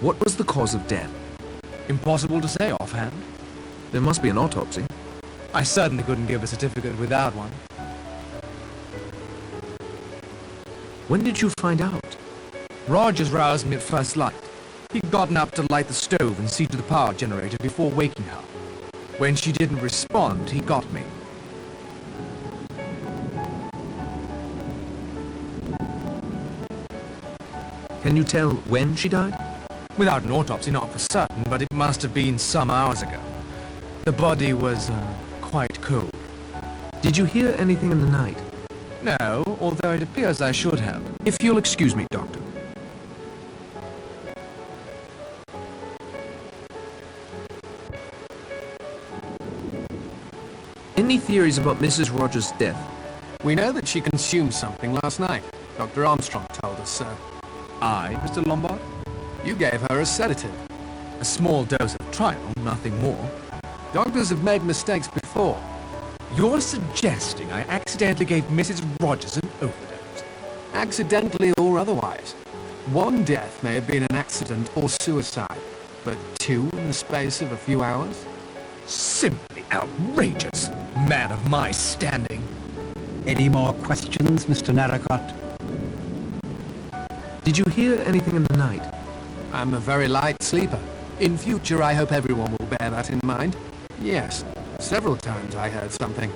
What was the cause of death? Impossible to say offhand. There must be an autopsy. I certainly couldn't give a certificate without one. When did you find out? Rogers roused me at first light. He'd gotten up to light the stove and see to the power generator before waking her. When she didn't respond, he got me. Can you tell when she died? Without an autopsy, not for certain, but it must have been some hours ago. The body was, quite cold. Did you hear anything in the night? No, although it appears I should have. If you'll excuse me, Doctor. Any theories about Mrs. Rogers' death? We know that she consumed something last night. Dr. Armstrong told us so. I, Mr. Lombard? You gave her a sedative. A small dose of trial, nothing more. Doctors have made mistakes before. You're suggesting I accidentally gave Mrs. Rogers an overdose? Accidentally or otherwise. One death may have been an accident or suicide, but two in the space of a few hours? Simply outrageous, man of my standing. Any more questions, Mr. Narracott? Did you hear anything in the night? I'm a very light sleeper. In future, I hope everyone will bear that in mind. Yes, several times I heard something.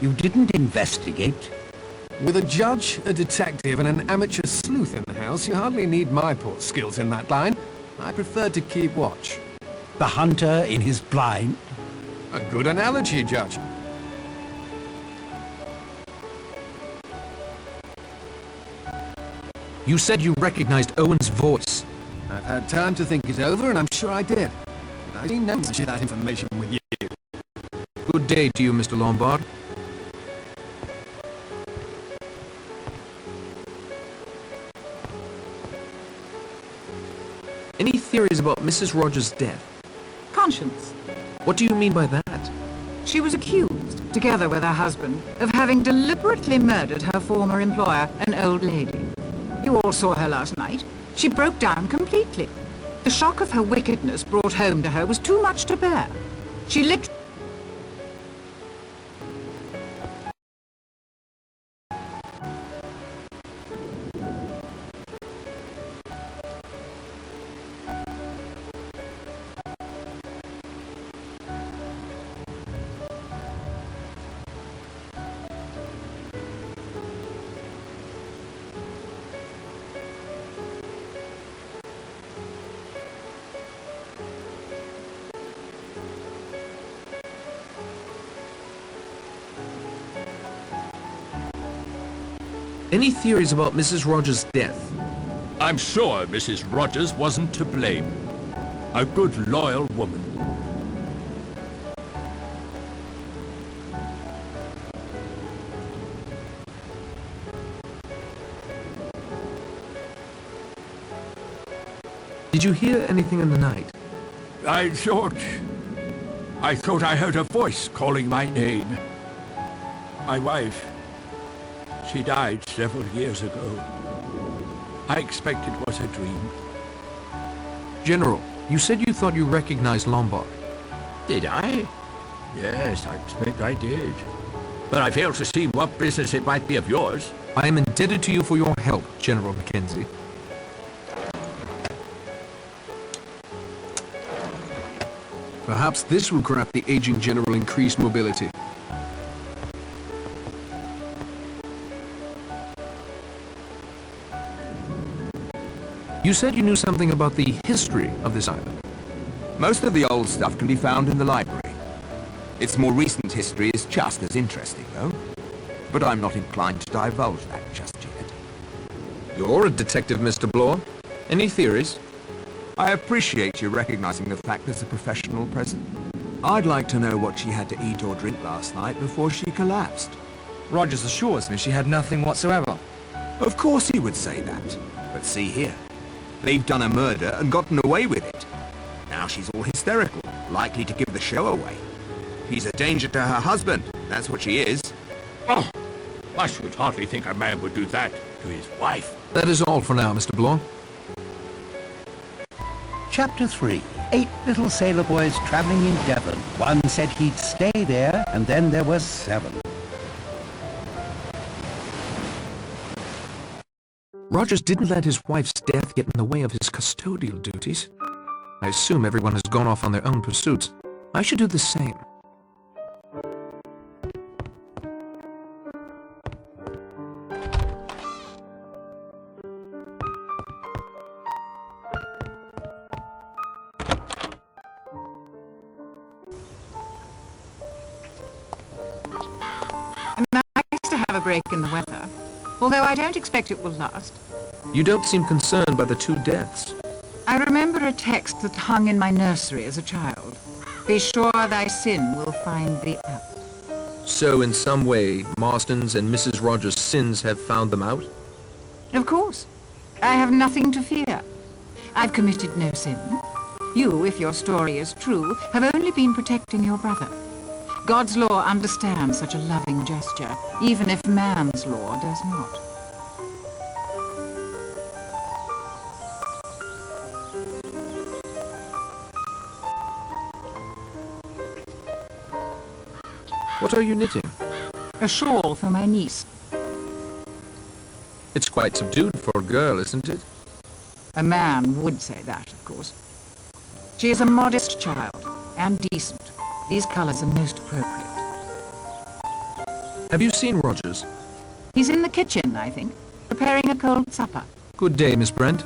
You didn't investigate? With a judge, a detective, and an amateur sleuth in the house, you hardly need my poor skills in that line. I prefer to keep watch. The hunter in his blind? A good analogy, Judge. You said you recognized Owen's voice. I've had time to think it over, and I'm sure I did. But I didn't share that information with you. Good day to you, Mr. Lombard. Any theories about Mrs. Rogers' death? Conscience. What do you mean by that? She was accused, together with her husband, of having deliberately murdered her former employer, an old lady. You all saw her last night. She broke down completely. The shock of her wickedness brought home to her was too much to bear. She literally... Any theories about Mrs. Rogers' death? I'm sure Mrs. Rogers wasn't to blame. A good, loyal woman. Did you hear anything in the night? I thought I heard a voice calling my name. My wife, she died several years ago. I expect it was a dream. General, you said you thought you recognized Lombard. Did I? Yes, I expect I did. But I fail to see what business it might be of yours. I am indebted to you for your help, General Mackenzie. Perhaps this will grant the aging general increased mobility. You said you knew something about the history of this island. Most of the old stuff can be found in the library. Its more recent history is just as interesting, though. But I'm not inclined to divulge that just yet. You're a detective, Mr. Bloor. Any theories? I appreciate you recognizing the fact there's a professional present. I'd like to know what she had to eat or drink last night before she collapsed. Rogers assures me she had nothing whatsoever. Of course he would say that. But see here. They've done a murder and gotten away with it. Now she's all hysterical, likely to give the show away. He's a danger to her husband, that's what she is. Oh, I should hardly think a man would do that to his wife. That is all for now, Mr. Bloor. Chapter 3. 8 little sailor boys traveling in Devon. One said he'd stay there, and then there were 7. Rogers didn't let his wife's death get in the way of his custodial duties. I assume everyone has gone off on their own pursuits. I should do the same. Nice to have a break in the weather, although I don't expect it will last. You don't seem concerned by the 2 deaths. I remember a text that hung in my nursery as a child. Be sure thy sin will find thee out. So in some way, Marston's and Mrs. Rogers' sins have found them out? Of course. I have nothing to fear. I've committed no sin. You, if your story is true, have only been protecting your brother. God's law understands such a loving gesture, even if man's law does not. What are you knitting? A shawl for my niece. It's quite subdued for a girl, isn't it? A man would say that, of course. She is a modest child, and decent. These colors are most appropriate. Have you seen Rogers? He's in the kitchen, I think, preparing a cold supper. Good day, Miss Brent.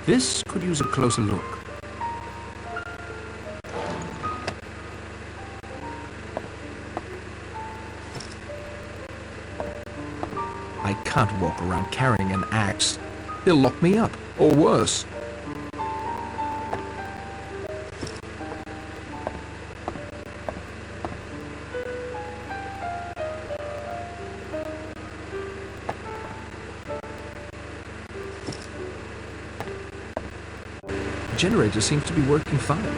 This could use a closer look. I can't walk around carrying an axe. They'll lock me up, or worse. The generator seems to be working fine.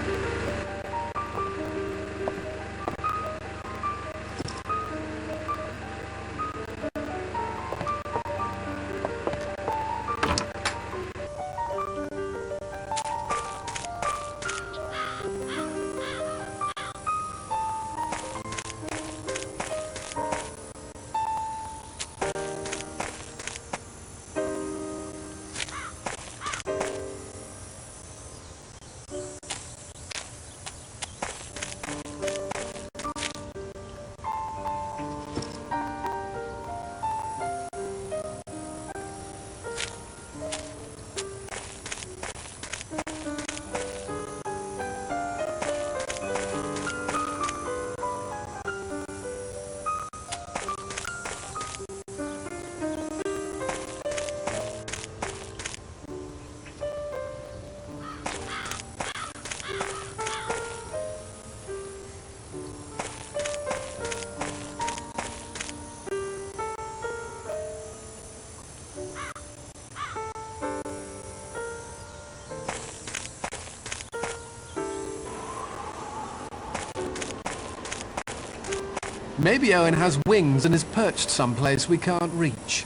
Maybe Owen has wings and is perched someplace we can't reach.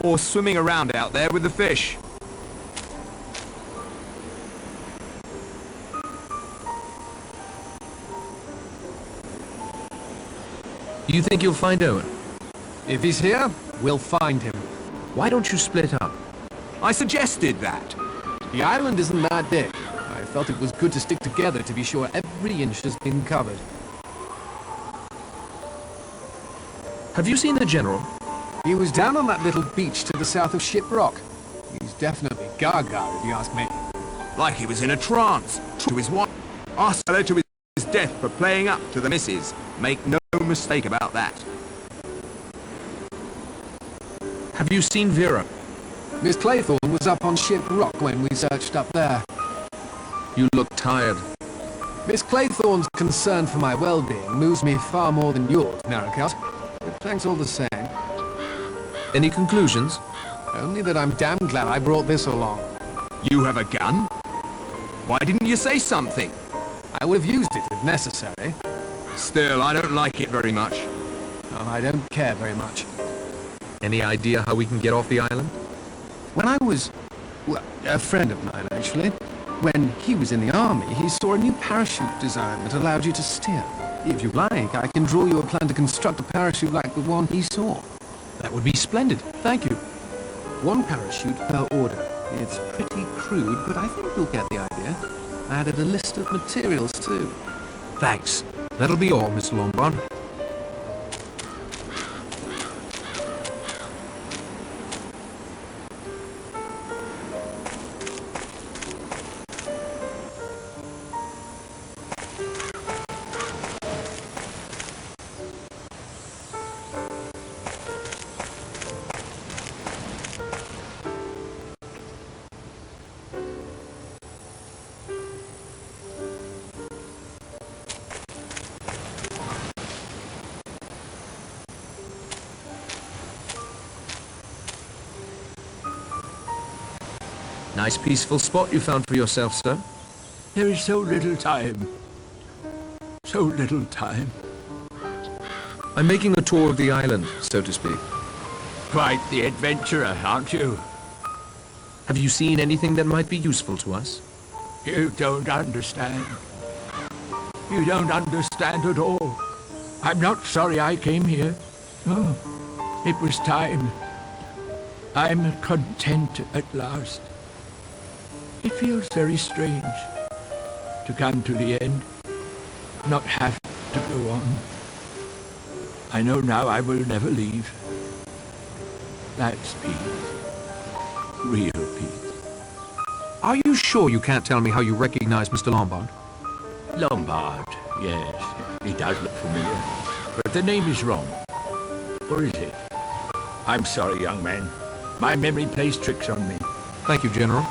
Or swimming around out there with the fish. You think you'll find Owen? If he's here, we'll find him. Why don't you split up? I suggested that. The island isn't that big. I felt it was good to stick together to be sure every inch has been covered. Have you seen the General? He was down on that little beach to the south of Ship Rock. He's definitely gaga, if you ask me. Like he was in a trance. To his wife. Asked her to his death for playing up to the missus. Make no mistake about that. Have you seen Vera? Miss Claythorne was up on Ship Rock when we searched up there. You look tired. Miss Claythorne's concern for my well-being moves me far more than yours, Narrowcut. But thanks all the same. Any conclusions? Only that I'm damn glad I brought this along. You have a gun? Why didn't you say something? I would have used it if necessary. Still, I don't like it very much. Oh, I don't care very much. Any idea how we can get off the island? When I was... well, a friend of mine, actually. When he was in the army, he saw a new parachute design that allowed you to steer. If you like, I can draw you a plan to construct a parachute like the one he saw. That would be splendid. Thank you. One parachute per order. It's pretty crude, but I think you'll get the idea. I added a list of materials, too. Thanks. That'll be all, Miss Lombard. Nice peaceful spot you found for yourself, sir. There is so little time. So little time. I'm making a tour of the island, so to speak. Quite the adventurer, aren't you? Have you seen anything that might be useful to us? You don't understand. You don't understand at all. I'm not sorry I came here. Oh, it was time. I'm content at last. It feels very strange to come to the end, not have to go on. I know now I will never leave. That's peace. Real peace. Are you sure you can't tell me how you recognize Mr. Lombard? Lombard, yes, he does look familiar. But the name is wrong. Or is it? I'm sorry, young man. My memory plays tricks on me. Thank you, General.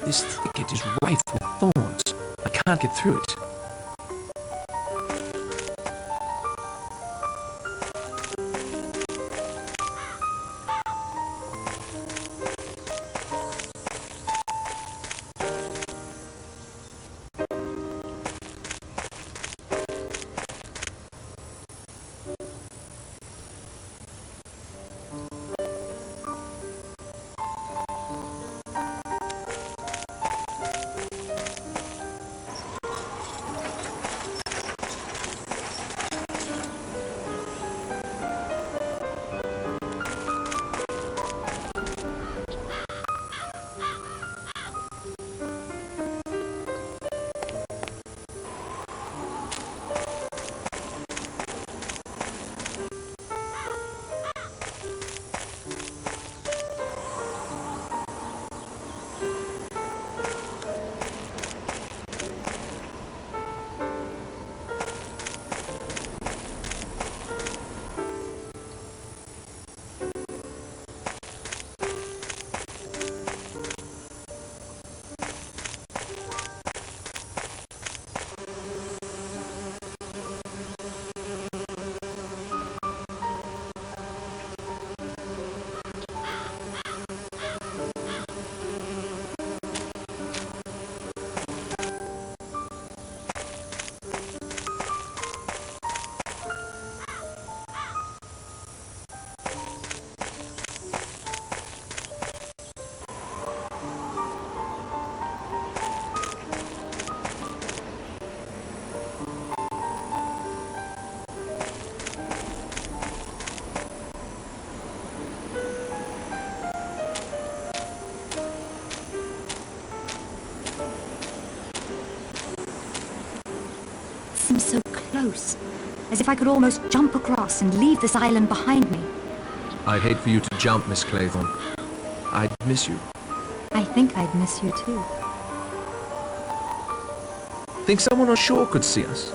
This thicket is rife with thorns. I can't get through it. seems so close, as if I could almost jump across and leave this island behind me. I'd hate for you to jump, Miss Claythorne. I'd miss you. I think I'd miss you too. Think someone on shore could see us?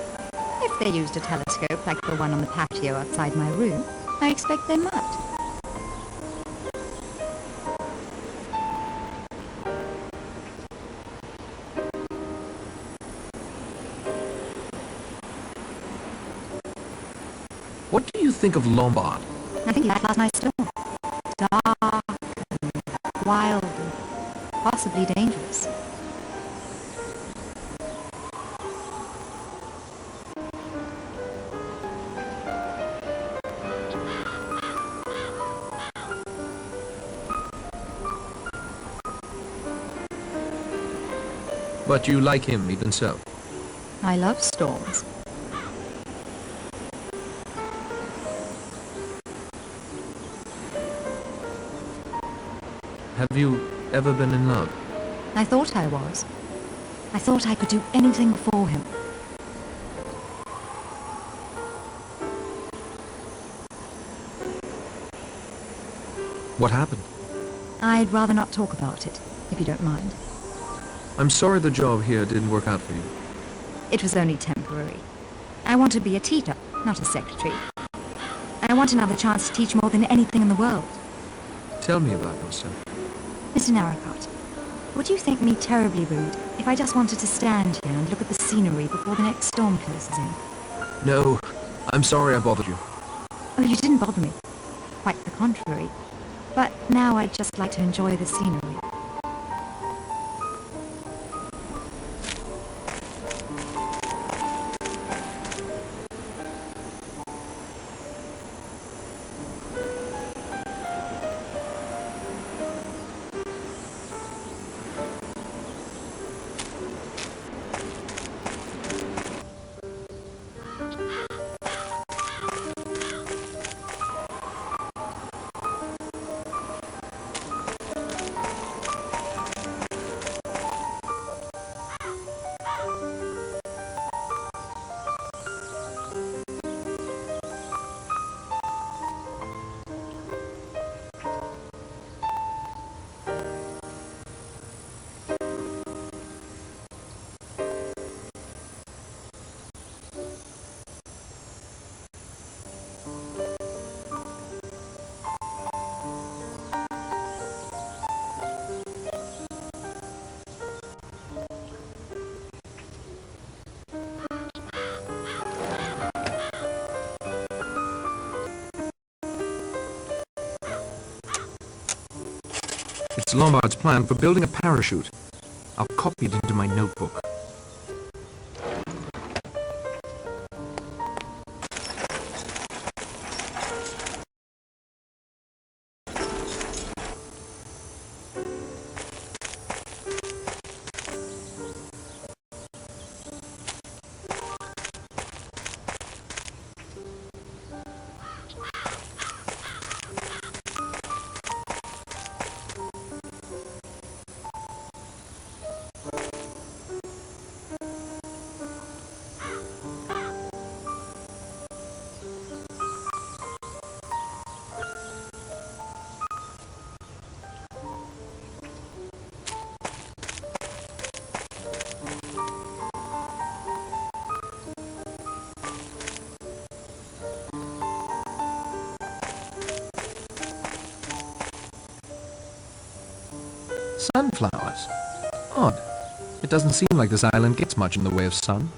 If they used a telescope like the one on the patio outside my room, I expect they might. What do you think of Lombard? I think he had last night's storm. Dark and wild and possibly dangerous. But you like him even so? I love storms. Have you ever been in love? I thought I was. I thought I could do anything for him. What happened? I'd rather not talk about it, if you don't mind. I'm sorry the job here didn't work out for you. It was only temporary. I want to be a teacher, not a secretary. I want another chance to teach more than anything in the world. Tell me about yourself. Mr. Narracott, would you think me terribly rude if I just wanted to stand here and look at the scenery before the next storm closes in? No, I'm sorry I bothered you. Oh, you didn't bother me. Quite the contrary. But now I'd just like to enjoy the scenery. It's Lombard's plan for building a parachute. I'll copy it into my notebook. Sunflowers? Odd. It doesn't seem like this island gets much in the way of sun.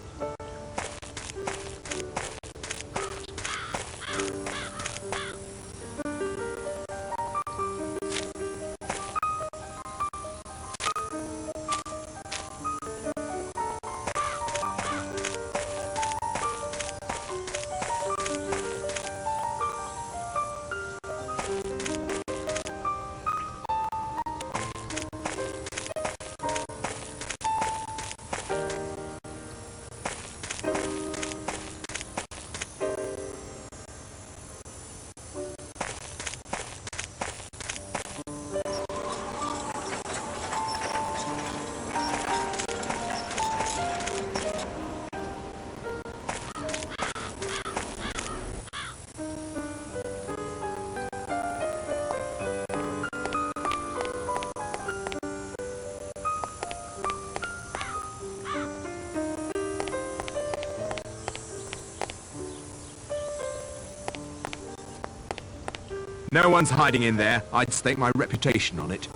No one's hiding in there. I'd stake my reputation on it.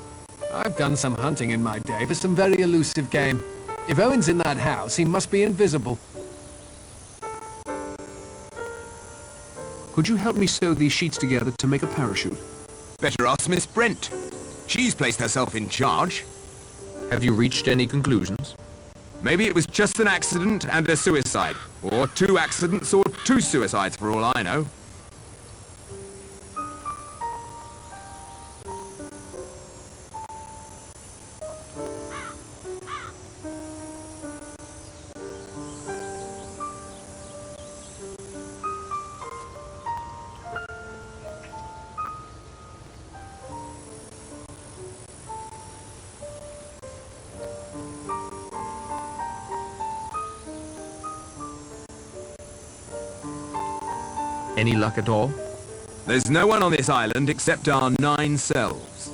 I've done some hunting in my day for some very elusive game. If Owen's in that house, he must be invisible. Could you help me sew these sheets together to make a parachute? Better ask Miss Brent. She's placed herself in charge. Have you reached any conclusions? Maybe it was just an accident and a suicide. Or 2 accidents or 2 suicides for all I know. Any luck at all? There's no one on this island except our 9 selves.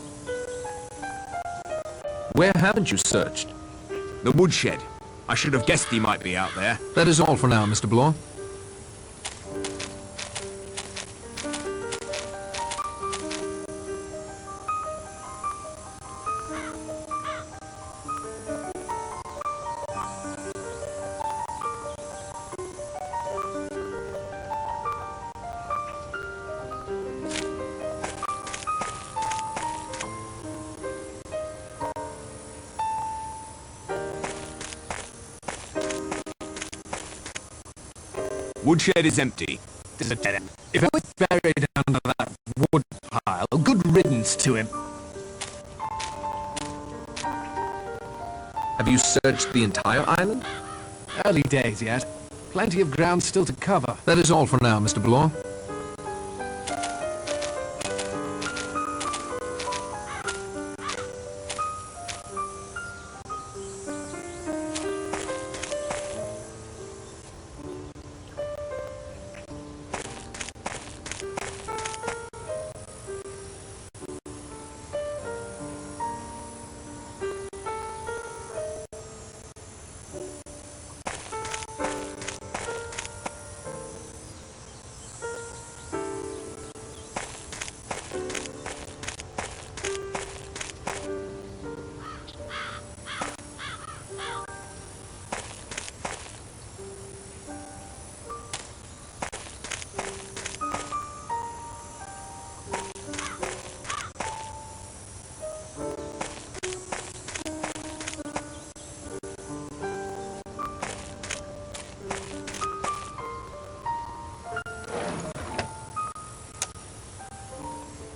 Where haven't you searched? The woodshed. I should have guessed he might be out there. That is all for now, Mr. Bloor. Woodshed is empty. This is a dead end. If Owen's buried under that wood pile, good riddance to him. Have you searched the entire island? Early days yet. Plenty of ground still to cover. That is all for now, Mr. Bloor.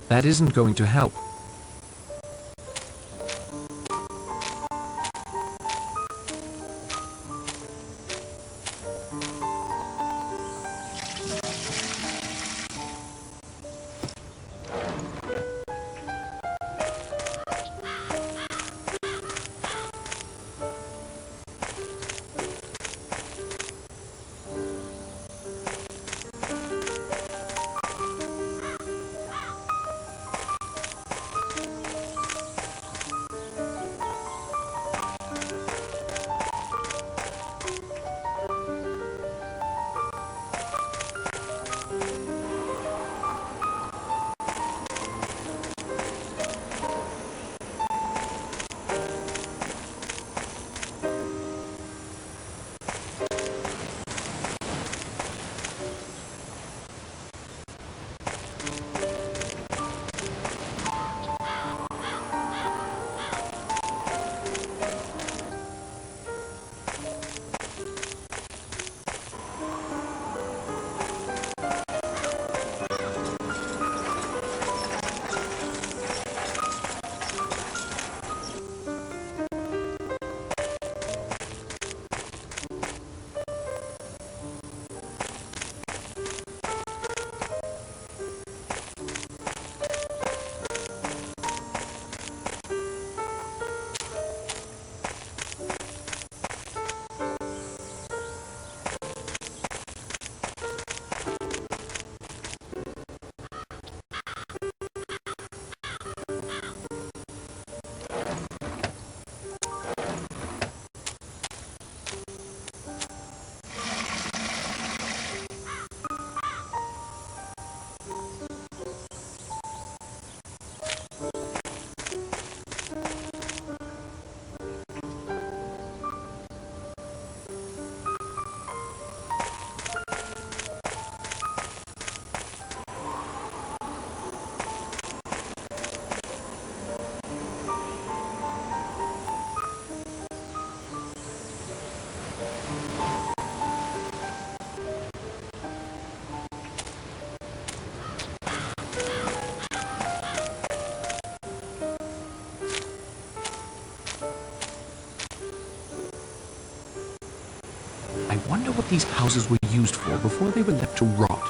That isn't going to help. these houses were used for before they were left to rot.